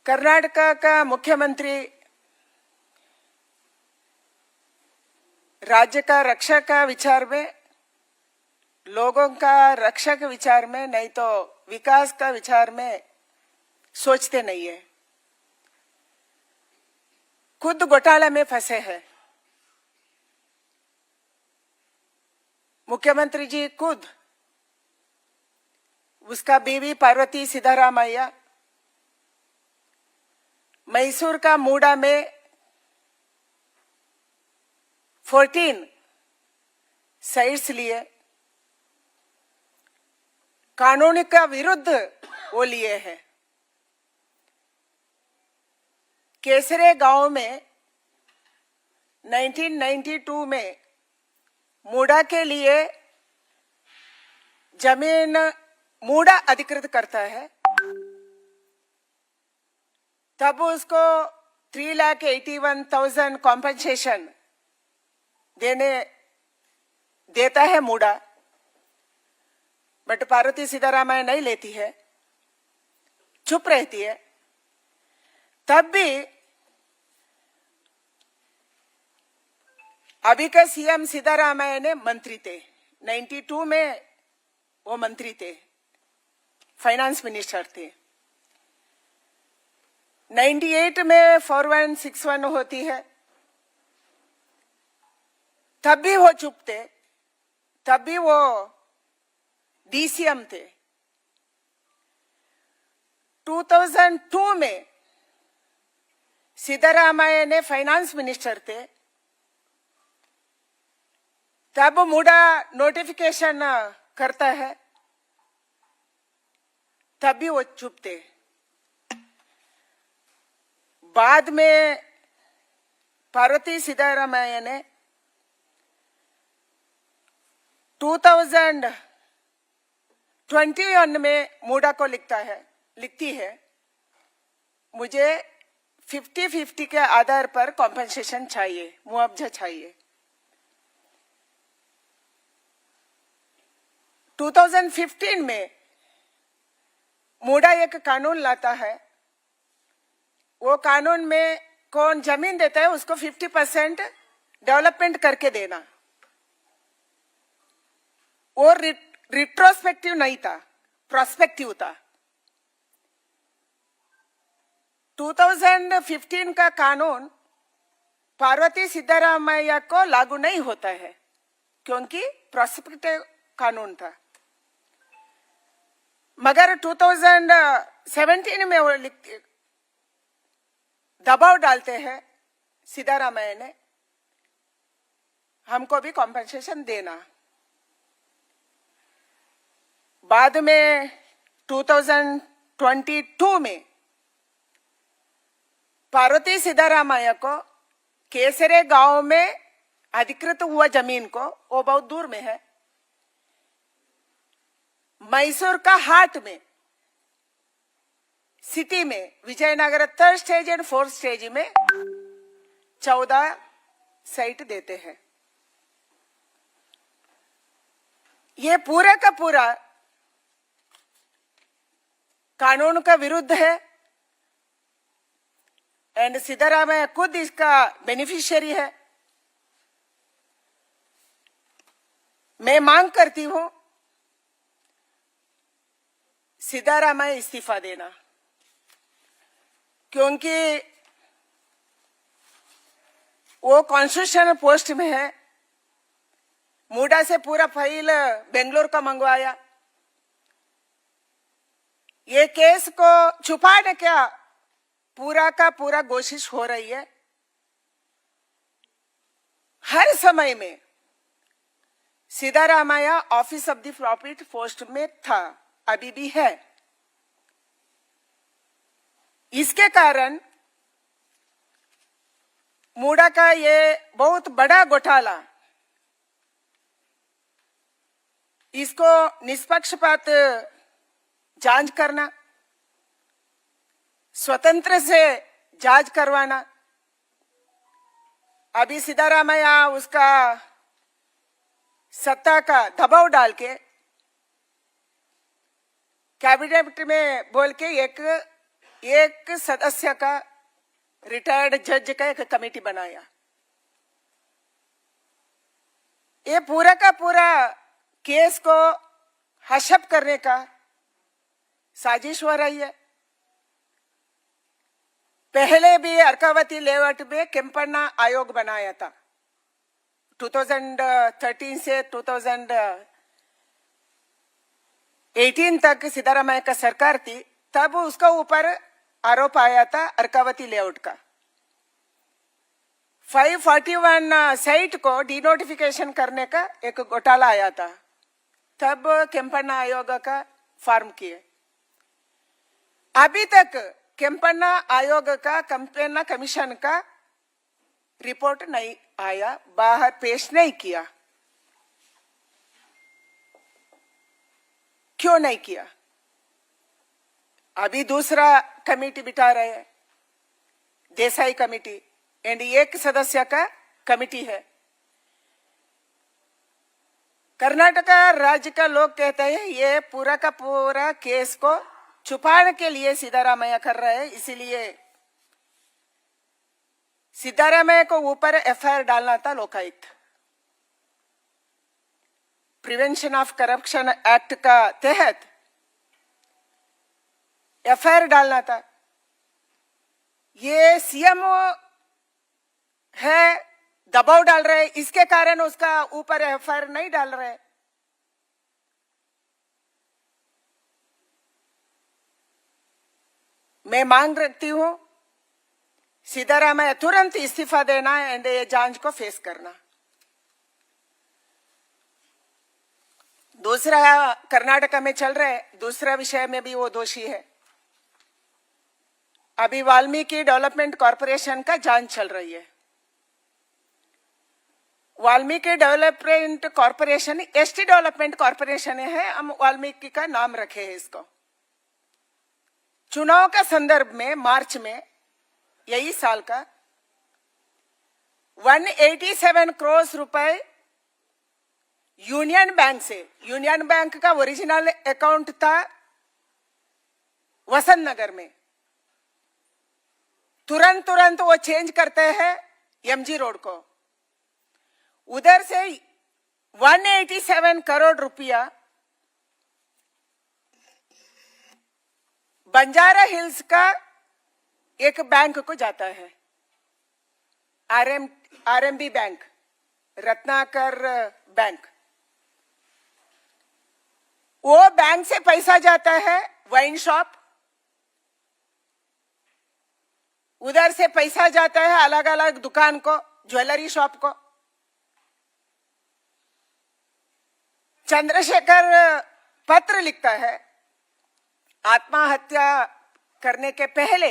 कर्नाटक का मुख्यमंत्री राज्य का रक्षा का विचार में, लोगों का रक्षा के विचार में, नहीं तो विकास का विचार में सोचते नहीं है। खुद घोटाला में फंसे हैं। मुख्यमंत्री जी खुद, उसका बीवी पार्वती सिद्धारामैया मैसूर का मूडा में 14 साइट्स लिए, कानून का विरुद्ध वो लिए हैं। केसरे गांव में 1992 में मूडा के लिए जमीन मूडा अधिकृत करता है, तब उसको 3,81,000 कॉम्पनसेशन देता है मूडा, बट पार्वती सीतारामैया नहीं लेती है, चुप रहती है। तब भी अभी का सीएम सिद्धारामैया ने मंत्री थे, 92 में वो मंत्री थे, फाइनेंस मिनिस्टर थे। 98 में 4161 होती है, तब भी वो चुप थे, तब भी वो डीसीएम थे। 2002 में सिद्धारामैया ने फाइनेंस मिनिस्टर थे, तब मूडा नोटिफिकेशन करता है, तब भी वो चुप थे। बाद में पार्वती सीतारामैया ने 2021 में मूडा को लिखती है, मुझे 50-50 के आधार पर कॉम्पेंसेशन चाहिए, मुआवजा चाहिए। 2015 में मूडा एक कानून लाता है, वो कानून में कौन जमीन देता है उसको 50% डेवलपमेंट करके देना। वो रिट्रोस्पेक्टिव नहीं था, प्रोस्पेक्टिव था। 2015 का कानून पार्वती सिद्धारामैया को लागू नहीं होता है, क्योंकि प्रोस्पेक्टिव कानून था। मगर 2017 में वो दबाव डालते हैं सिद्धारामैया ने, हमको भी कॉम्पेंसेशन देना। बाद में 2022 में पार्वती सीतारामैया को केसरे गांव में अधिकृत हुआ जमीन को, वो बहुत दूर में है, मैसूर का हार्ट में सिटी में Vijayanagar 3rd stage and 4th stage में 14 साइट देते हैं। ये पूरा का पूरा कानून का विरुद्ध है, एंड सिद्धारामैया खुद इसका बेनिफिशियरी है। मैं मांग करती हूं सिद्धारामैया इस्तीफा देना, क्योंकि वो कॉन्स्टिट्यूशनल पोस्ट में है। मूडा से पूरा फाइल बेंगलोर का मंगवाया। ये केस को छुपाने का पूरा का पूरा कोशिश हो रही है। हर समय में Siddaramaiah office of the profit post में था, अभी भी है। इसके कारण मूडा का ये बहुत बड़ा घोटाला, इसको निष्पक्षपात जांच करना, स्वतंत्र से जांच करवाना। अभी सिद्धारामैया उसका सत्ता का दबाव डाल के कैबिनेट में बोल के एक एक सदस्य का रिटायर्ड जज का एक कमेटी बनाया। ये पूरा का पूरा केस को हशप करने का साजिश हो रही है। पहले भी अर्कावती लेआउट में केम्पन्ना आयोग बनाया था। 2013 से 2018 तक सिद्धारामैया का सरकार थी, तब उसका ऊपर आरोप आया था अर्कावती लेआउट का। 541 साइट को डिनोटिफिकेशन करने का एक घोटाला आया था, तब केम्पन्ना आयोग का फॉर्म किए। अभी तक केम्पन्ना आयोग का केम्पन्ना कमीशन का रिपोर्ट नहीं आया, बाहर पेश नहीं किया। क्यों नहीं किया? अभी दूसरा कमेटी बिठा रहे हैं, देसाई कमेटी, एंड एक सदस्य का कमेटी है। कर्नाटका राज्य का लोग कहते हैं ये पूरा का पूरा केस को छुपाने के लिए सिद्धारामैया कर रहे हैं, इसीलिए सिद्धारामैया को ऊपर एफआईआर डालना था Lokayukta. Prevention of corruption act का तहत एफआईआर डालना था। ये सीएम है, दबाव डाल रहे, इसके कारण उसका ऊपर एफआईआर नहीं डाल रहे। मैं मांग रखती हूं सिद्धारामैया तुरंत इस्तीफा देना एंड ये जांच को फेस करना। दूसरा, कर्नाटका में चल रहे दूसरा विषय में भी वो दोषी है। अभी वाल्मीकि डेवलपमेंट कॉरपोरेशन का जांच चल रही है। Valmiki development corporation ST development corporation है, हम वाल्मीकि का नाम रखे हैं इसको। चुनाव का संदर्भ में मार्च में यही साल का 187 करोड़ रुपए यूनियन बैंक से, यूनियन बैंक का ओरिजिनल अकाउंट था वसंत नगर में, तुरंत वो चेंज करते हैं एमजी रोड को। उधर से 187 करोड़ रुपया बंजारा हिल्स का एक बैंक को जाता है, आरएमबी बैंक, रत्नाकर बैंक। वो बैंक से पैसा जाता है वाइन शॉप, उधर से पैसा जाता है अलग अलग दुकान को, ज्वेलरी शॉप को। चंद्रशेखर पत्र लिखता है, आत्महत्या करने के पहले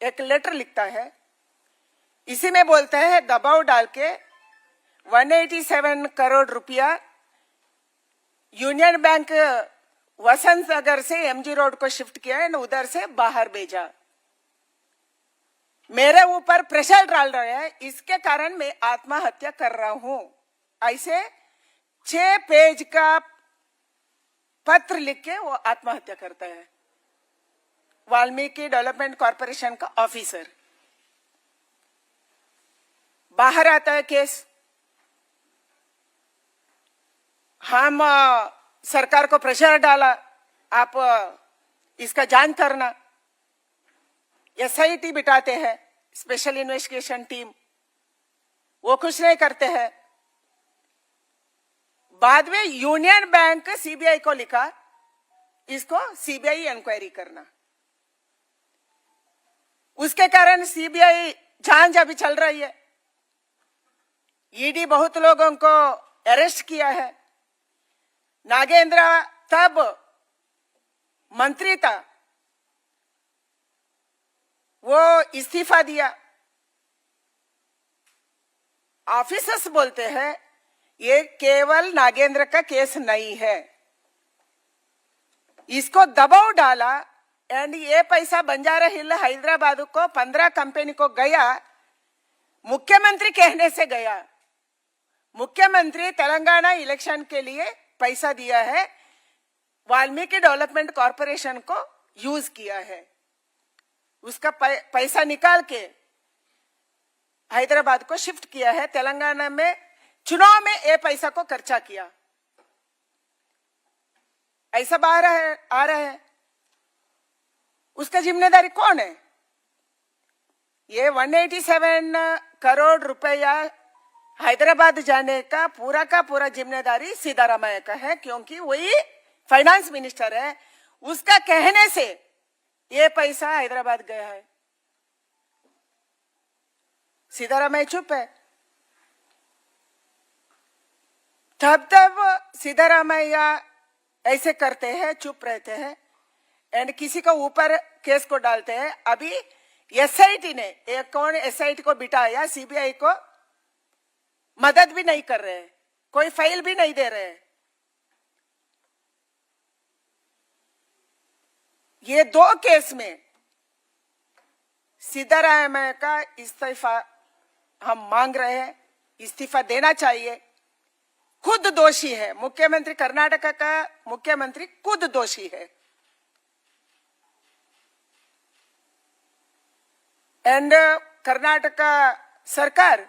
एक लेटर लिखता है, इसी में बोलता है दबाव डाल के 187 करोड़ रुपया यूनियन बैंक वसंत नगर से एमजी रोड को शिफ्ट किया है, उधर से बाहर भेजा। मेरे ऊपर प्रेशर डाल रहे हैं, इसके कारण मैं आत्महत्या कर रहा हूं। ऐसे 6 पेज का पत्र लिख के वो आत्महत्या करता है। वाल्मीकि डेवलपमेंट कॉरपोरेशन का ऑफिसर बाहर आता है केस। हम सरकार को प्रेशर डाला, आप इसका जांच करना। एसआईटी बिठाते हैं, स्पेशल इन्वेस्टिगेशन टीम, वो कुछ नहीं करते हैं। बाद में यूनियन बैंक सीबीआई को लिखा, इसको सीबीआई इंक्वायरी करना। उसके कारण सीबीआई जांच अभी चल रही है। ईडी बहुत लोगों को अरेस्ट किया है। नागेंद्र तब मंत्री था, वो इस्तीफा दिया। ऑफिसर्स बोलते हैं ये केवल नागेंद्र का केस नहीं है, इसको दबाव डाला एंड ये पैसा बंजारा हिल हैदराबाद को 15 कंपनी को गया, मुख्यमंत्री कहने से गया। मुख्यमंत्री तेलंगाना इलेक्शन के लिए पैसा दिया है, वाल्मीकि डेवलपमेंट कॉरपोरेशन को यूज किया है। उसका पैसा निकाल के हैदराबाद को शिफ्ट किया है। तेलंगाना में चुनाव में ये पैसा को खर्चा किया, ऐसा बाहर आ रहा है। उसका जिम्मेदारी कौन है? ये 187 करोड़ रुपया हैदराबाद जाने का पूरा जिम्मेदारी सिद्धारामैया का है, क्योंकि वही फाइनेंस मिनिस्टर है। उसका कहने से ये पैसा हैदराबाद गया है। सिद्धारामैया चुप है। तब सिद्धारामैया ऐसे करते हैं, चुप रहते हैं एंड किसी को ऊपर केस को डालते हैं। अभी एसआईटी ने एक कौन एसआईटी को बिठाया, सीबीआई को मदद भी नहीं कर रहे, कोई फाइल भी नहीं दे रहे। ये 2 केस में सिद्धारामैया का इस्तीफा हम मांग रहे हैं, इस्तीफा देना चाहिए। खुद दोषी है मुख्यमंत्री, कर्नाटक का मुख्यमंत्री खुद दोषी है। एंड कर्नाटक सरकार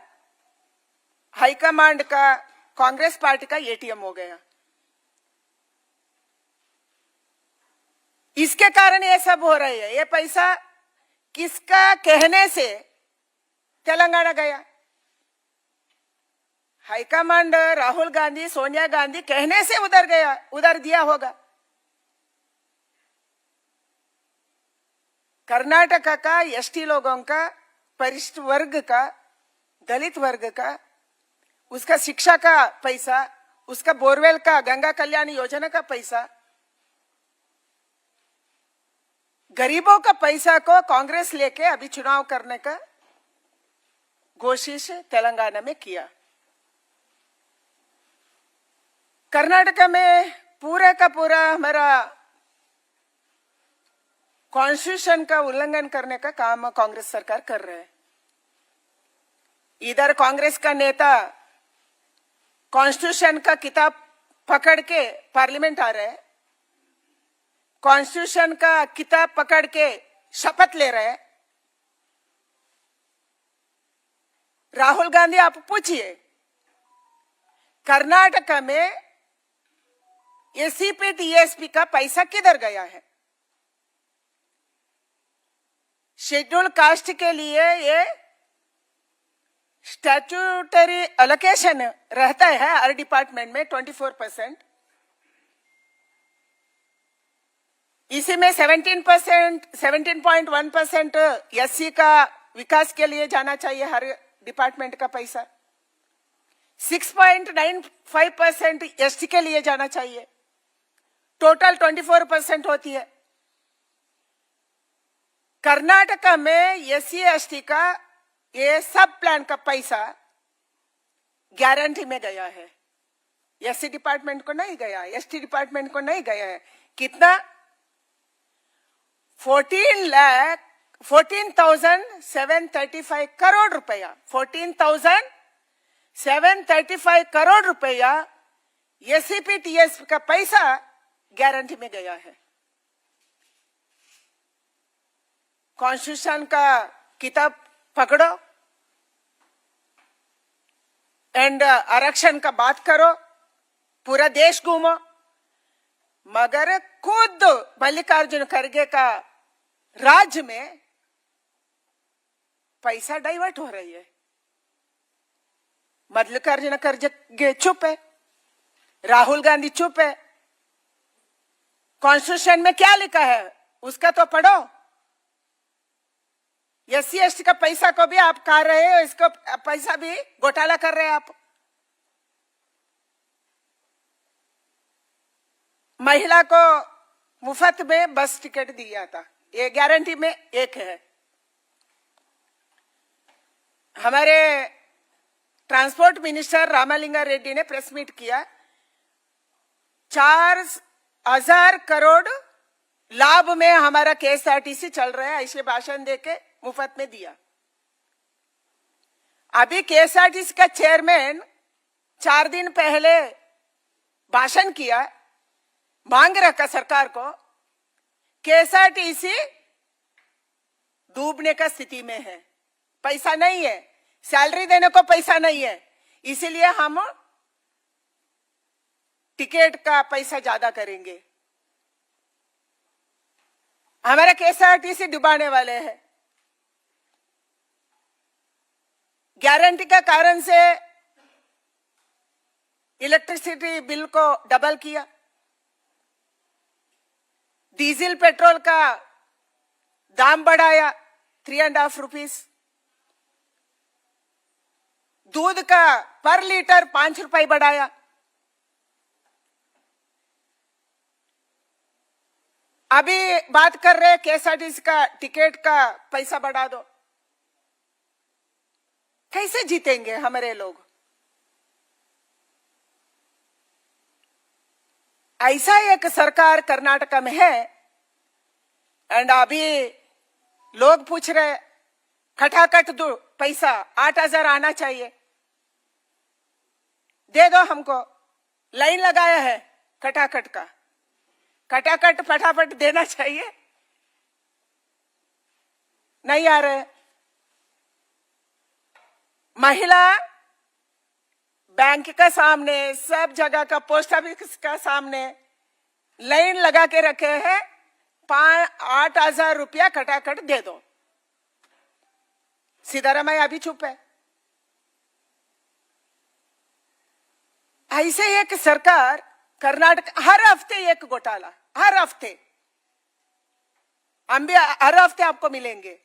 हाईकमांड का कांग्रेस पार्टी का एटीएम हो गया। इसके कारण ये सब हो रही है। ये पैसा किसका कहने से तेलंगाना गया? हाईकमांड राहुल गांधी, सोनिया गांधी कहने से उधर गया, उधर दिया होगा। कर्नाटक का एसटी लोगों का, परिशिष्ट वर्ग का, दलित वर्ग का, उसका शिक्षा का पैसा, उसका बोरवेल का, गंगा कल्याण योजना का पैसा, गरीबों का पैसा को कांग्रेस लेके अभी चुनाव करने का कोशिश तेलंगाना में किया। कर्नाटक में पूरा का पूरा हमारा कॉन्स्टिट्यूशन का उल्लंघन करने का काम कांग्रेस सरकार कर रहे है। इधर कांग्रेस का नेता कॉन्स्टिट्यूशन का किताब पकड़ के पार्लियामेंट आ रहे हैं, कॉन्स्टिट्यूशन का किताब पकड़ के शपथ ले रहे हैं। राहुल गांधी आप पूछिए, कर्नाटक में एसीपी टीएसपी का पैसा किधर गया है? शेड्यूल कास्ट के लिए ये स्टैट्यूटरी एलोकेशन रहता है हर डिपार्टमेंट में 24%। इसी में 17.1% एससी का विकास के लिए जाना चाहिए, हर डिपार्टमेंट का पैसा। 6.95% एसटी के लिए जाना चाहिए। टोटल 24% होती है। कर्नाटक में एससी एसटी का ये सब प्लान का पैसा गारंटी में गया है, एससी डिपार्टमेंट को नहीं गया, एसटी डिपार्टमेंट को नहीं गया है। कितना? 14,735 करोड़ रुपया, 14,735 करोड़ रुपया एसीपी टीएस का पैसा गारंटी में गया है। कॉन्स्टिट्यूशन का किताब पकड़ो एंड आरक्षण का बात करो, पूरा देश घूमो, मगर खुद मल्लिकार्जुन खड़गे का राज्य में पैसा डाइवर्ट हो रही है। मल्लिकार्जुन खड़गे चुप है, राहुल गांधी चुप है। कॉन्स्टिट्यूशन में क्या लिखा है उसका तो पढ़ो। एससी एसटी का पैसा को भी आप खा रहे हो, इसको पैसा भी घोटाला कर रहे हैं आप। महिला को मुफ्त में बस टिकट दिया था, ये गारंटी में एक है। हमारे ट्रांसपोर्ट मिनिस्टर रामालिंगा रेड्डी ने प्रेस मीट किया, 4,000 करोड़ लाभ में हमारा केएसआरटीसी चल रहा है, ऐसे भाषण देके मुफ्त में दिया। अभी केएसआरटीसी का चेयरमैन 4 दिन पहले भाषण किया, मांग रखा सरकार को, केएसआरटीसी डूबने का स्थिति में है, पैसा नहीं है, सैलरी देने को पैसा नहीं है, इसीलिए हम टिकट का पैसा ज्यादा करेंगे। हमारा केएसआरटीसी डुबाने वाले हैं। गारंटी का कारण से इलेक्ट्रिसिटी बिल को डबल किया, डीजल पेट्रोल का दाम बढ़ाया 3.5 रुपीस, दूध का पर लीटर 5 रुपए बढ़ाया। अभी बात कर रहे हैं केएसआरटीसी का टिकट का पैसा बढ़ा दो। कैसे जीतेंगे हमारे लोग? ऐसा एक सरकार कर्नाटक में है। एंड अभी लोग पूछ रहे खटाखट दो पैसा 8,000 आना चाहिए, दे दो हमको। लाइन लगाया है खटाखट का, खटाखट फटाफट देना चाहिए, नहीं आ रहे। महिला बैंक का सामने, सब जगह का, पोस्ट ऑफिस का सामने लाइन लगा के रखे हैं। 8,000 रुपया खटाखट दे दो। सिद्धारामैया अभी चुप है। ऐसे एक सरकार कर्नाटक, हर हफ्ते एक घोटाला, हर हफ्ते हम भी हर हफ्ते आपको मिलेंगे।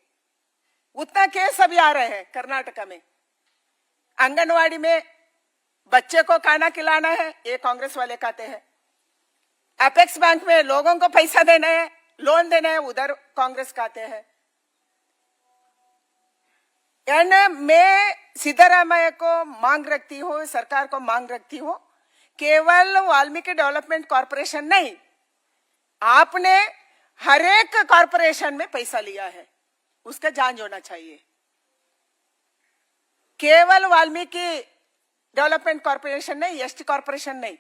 उतना केस अभी आ रहे हैं कर्नाटक में। आंगनवाड़ी में बच्चे को खाना खिलाना है, ये कांग्रेस वाले कहते हैं। एपेक्स बैंक में लोगों को पैसा देना है, लोन देना है, उधर कांग्रेस कहते हैं। मैं सिद्धारामैया को मांग रखती हूँ, सरकार को मांग रखती हूँ, केवल वाल्मीकि डेवलपमेंट कॉर्पोरेशन नहीं, आपने हर एक कॉर्पोरेशन में पैसा लिया है, उसका जांच होना चाहिए। केवल वाल्मीकि डेवलपमेंट कॉर्पोरेशन नहीं, एसटी कॉर्पोरेशन नहीं।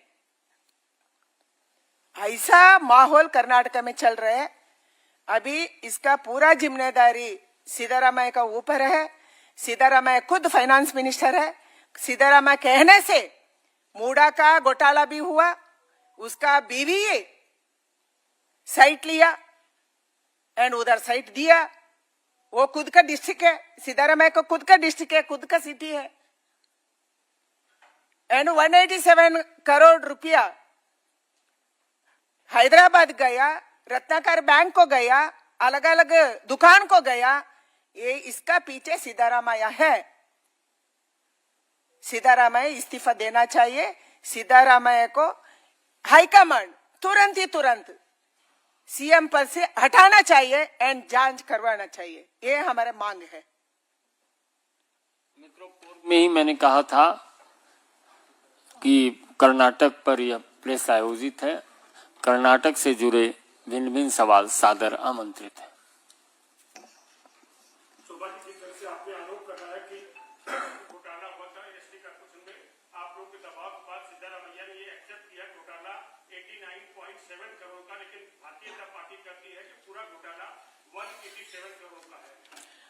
ऐसा माहौल कर्नाटक में चल रहा है। अभी इसका पूरा जिम्मेदारी सिद्धारामैया का ऊपर है। सिद्धारामैया खुद फाइनेंस मिनिस्टर है। सिद्धारामैया कहने से मूडा का घोटाला भी हुआ, उसका बीवी साइट लिया एंड उधर साइट दिया। वो खुद का डिस्ट्रिक्ट है, सिद्धारामैया को खुद का डिस्ट्रिक्ट है, खुद का सिटी है। एंड 187 करोड़ रुपया हैदराबाद गया, रत्नाकर बैंक को गया, अलग अलग दुकान को गया। ये इसका पीछे सिद्धारामैया है। सिद्धारामैया इस्तीफा देना चाहिए। सिद्धारामैया को हाईकमांड तुरंत सीएम पद से हटाना चाहिए एंड जांच करवाना चाहिए। ये हमारा मांग है। मित्रों, पूर्व में ही मैंने कहा था कि कर्नाटक पर यह प्रेस आयोजित है। कर्नाटक से जुड़े भिन्न भिन्न सवाल सादर आमंत्रित है। शोभा जी, जिस तरह से आपने आरोप लगाया कि घोटाला हुआ था एसटी कॉर्पोरेशन में, आप लोग के दबाव के बाद सिद्धारामैया ने ये एक्सेप्ट किया घोटाला 89.7 करोड़ का, लेकिन भारतीय जनता पार्टी कहती है कि पूरा घोटाला 187 करोड़